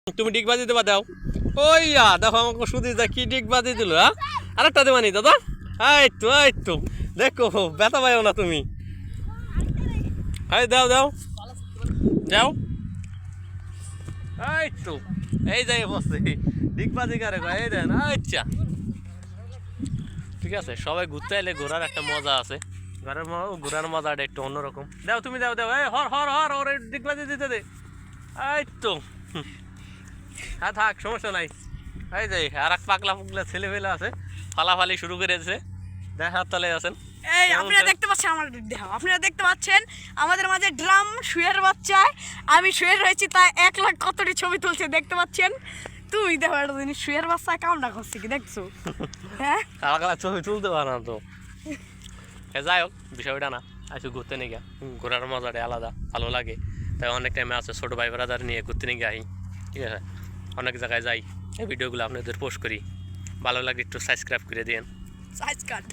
তুমি ডিগবাজি দেবা দাও ওই দেখো আমাকে সুদি যা কি ডিগবাজি দিল হ্যাঁ আরেকটা দেবা নি দাদা এই তো দেখো ব্যথা পাইও না তুমি দাও দাও যাও এই তো এই যাই বসে ডিগবাজি কারে এই দেন আচ্ছা ঠিক আছে সবাই ঘুরতে এলে ঘোরার একটা মজা আছে ঘোরার মজাটা একটু অন্যরকম দাও তুমি দাও দাও এই হর হর হর ওর ডিগবাজি দিতে দে এই তো হ্যাঁ থাক সমস্যা নাই এই যে আর এক পাগলা পুগলা ছেলে ফেলে আছে ফালাফালি শুরু করেছে দেখার তলে আছেন এই আপনারা দেখতে পাচ্ছেন আমার দেহ আপনারা দেখতে পাচ্ছেন আমাদের মাঝে ড্রাম শুয়ের বাচ্চায় আমি শুয়ে রয়েছি তাই 1 লাখ কতটি ছবি তুলছে দেখতে পাচ্ছেন তুই দেখো একটা জিনিস শুয়ের বাচ্চায় কামটা করছে কি দেখছো হ্যাঁ কালা কালা ছবি তুলতে পারে না তো যাই হোক বিষয়টা না আসলে ঘুরতে নিয়ে গিয়া ঘোরার মজাটা আলাদা ভালো লাগে তাই অনেক টাইমে আছে ছোটো ভাই ব্রাদার নিয়ে ঘুরতে নিয়ে যাই ঠিক আছে অনেক জায়গায় যাই এই ভিডিওগুলো আপনাদের পোস্ট করি ভালো লাগে একটু সাবস্ক্রাইব করে দিন সাইজ কাট